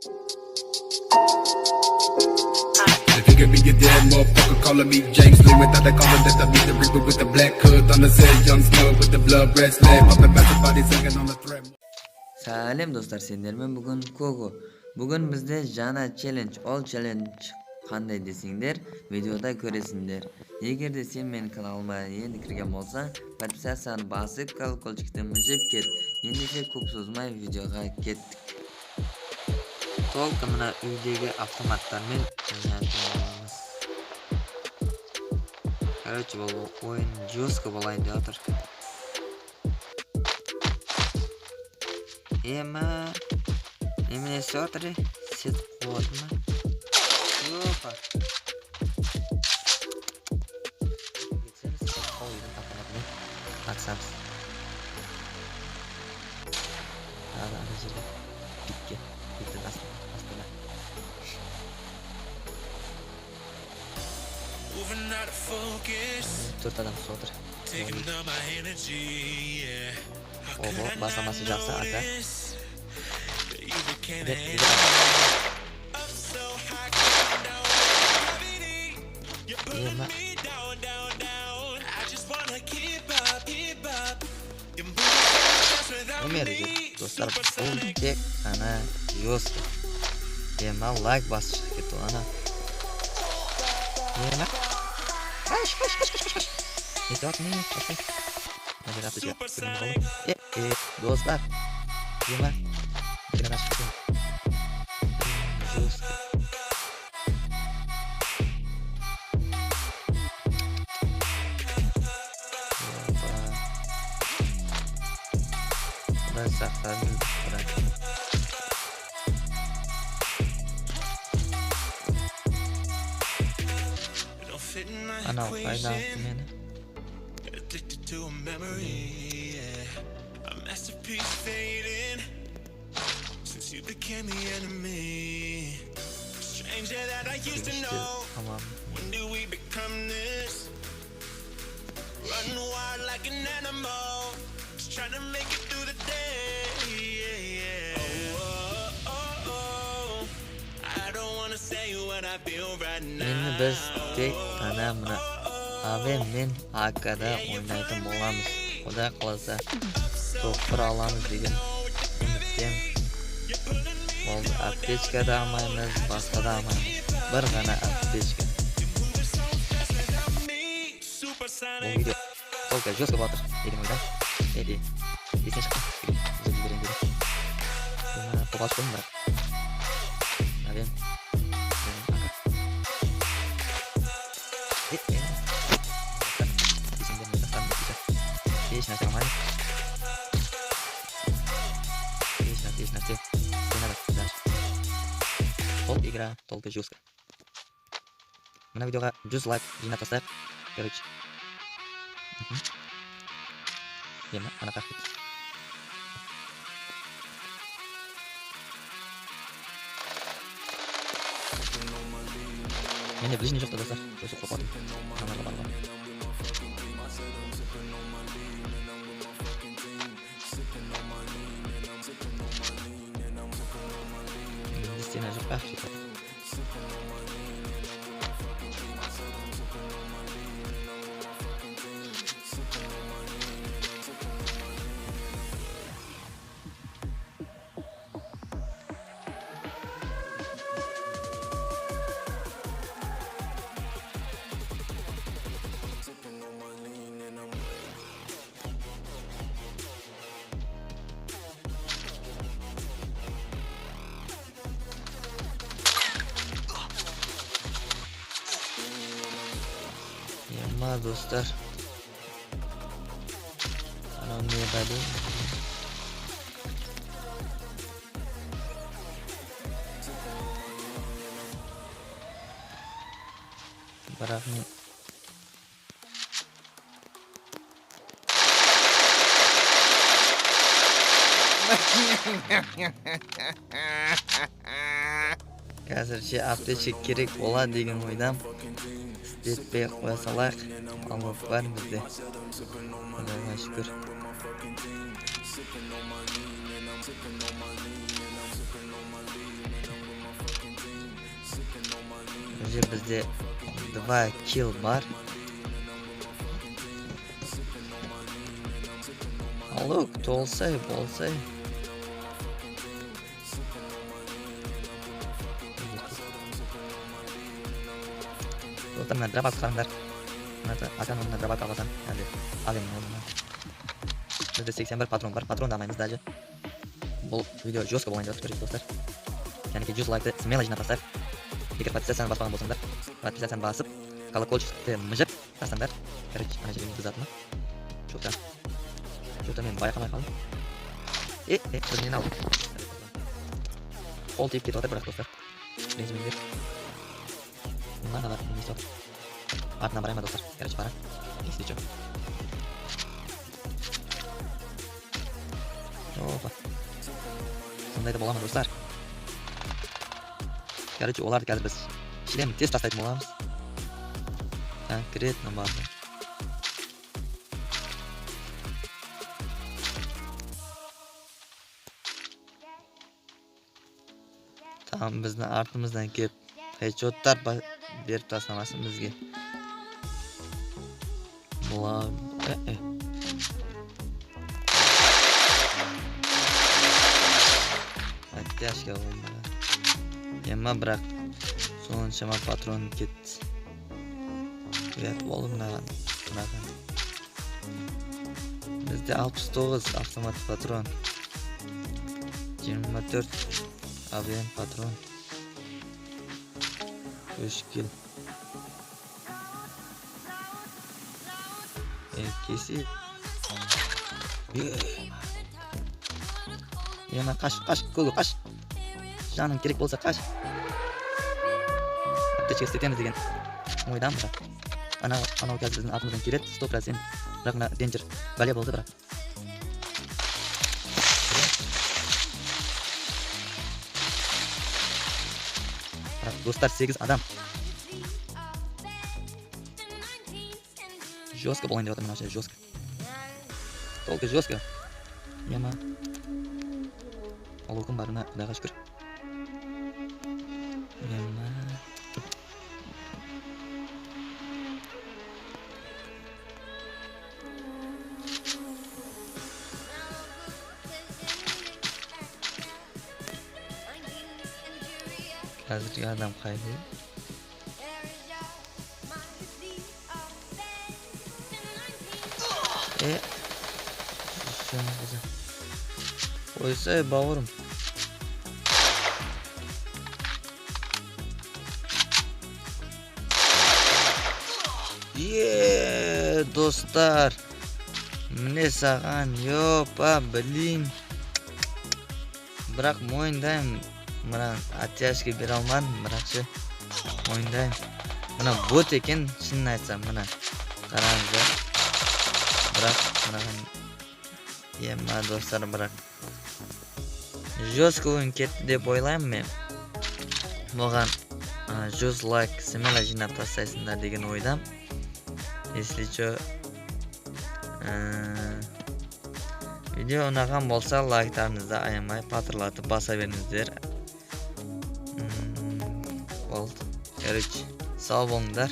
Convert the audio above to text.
If you give me a dead motherfucker calling me James Lee without the calling that I beat the reaper with the black hood on the set young slug with the blood red slab up and back the body singing on the thread. Salam do'stlar, senlarman bugun Kogo. Bugun bizda Jana challenge, all challenge qanday desinglar, videoda ko'rasizlar. Agarda sen men kanalimga endi kirgan bo'lsang, podpisatsiyani bosib, kolokольчикni mijib ket. Endi esa ko'p so'zmay videoga ketdik. Только mana uydagi avtomatlarni o'ynayapmiz. Короче, bu o'yin жестко bo'laydi yotir. Именно сётри сет ходма. Ёпа. Аксапс. Ada жерде. Пикке. Пиктен астына. Төрт адам сотыр. Ого, басамасы жақсы ата. Умерли достар, бұл тек ана жестко. Лайк басып кетті ана. Достар, Ana fayda meni. Addicted to a memory, yeah. A masterpiece fading since you became the enemy. Stranger that I used to know. When do we become this? Running wild like an animal, just trying to make it through the day. Yeah. Oh. I don't wanna say what I feel right now. Endi biz tek ana buni men hakada o'ynaydi bo'lamiz. Xudo qolsa to'pir olamiz degan umiddaman. Bo'ldi, aptechkada olmaymiz, boshqada olmaymiz. Bir g'ana aptechka. Bu video только жестко батыр degan o'ydan. Edi. Esga chiqdi. Buni to'g'ri qo'ydim. Naven. Есть нормально. Есть на все. Не надо дальше. Пол игра только жестко. Mana videoga 100 like jina tashlab, короче. Yana ana qahit. Meni ближний жоқта достар. O'sib qo'ydim. Kamera bor. Стена же пахнет. Dostlar, anlamaya tadi barangnya hozircha aptechka kerak bo'ladi degan o'ydan Detbey qo'ya salaq. Alloh var bizde. Xudoga shukr. Уже bizde 2 kill var. Look, толсай, болсай. Dostlar mına drabak kalanlar. Akan onunla drabak almasan. Hadi alayım onunla. Bizde 81 patron var. Patron da almayız daha önce. Bu video жестко болайын деп жатыр достар. Яғни 100 лайкты смело жинап тастайық. Егер подписацияны баспаған болсаңдар, подписацияны басып, колокольчикті мыжып тастаңдар. Короче, ана жерге қызатыны. Что-то мен байқамай қалдым. Бір нені алдым. Қол тиіп кетіп жатыр бірақ достар. Ренжімеңдер. Мына да не істеп. Артына барайын ба достар? Короче, барайын. Если что. Опа. Сондай да бола ма достар? Короче, оларды қазір біз шлем тез тастайтын боламыз. Конкретно барды. Там біздің артымыздан кеп хедшоттар беріп тастамасын бізге. Бұлар... Оттяжка болмады. Ема бірақ соншама патрон кетті. Үйет болды мынаған. Бізде 69 автомат патрон. 24 AVM патрон. 3 килл. Кесі. Ема қаш, көлі қаш. Жаның керек болса қаш. Аптечка істетеміз деген ойдам бірақ. Анау қазір біздің артымыздан келеді 100%. Бірақ мына денджер бәле болды бірақ. Достар 8 адам. Жестко болайын деп жатырмын, жестко. Только жестко. Ема. Олқым барына құдайға шүкір. Ема. Қазіргі адам қайды? Düşüyorum kızı. Oysa bağırım. Dostlar. Mine sağan yopa bilin. Bırak mойындаймын. Мына оттяжки бере алмадым, бірақшы мойындаймын. Мына бот екен, шынын айтсам, мына қараңыздар. Бірақ мынаған ема достар, бірақ жестко ойын кетті деп ойлаймын мен. Бұған 100 лайк смело жинап тастайсыңдар деген ойдам. Если что, видео ұнаған болса лайктарыңызды аямай патырлатып баса беріңіздер. Болды. Короче, сау болыңдар.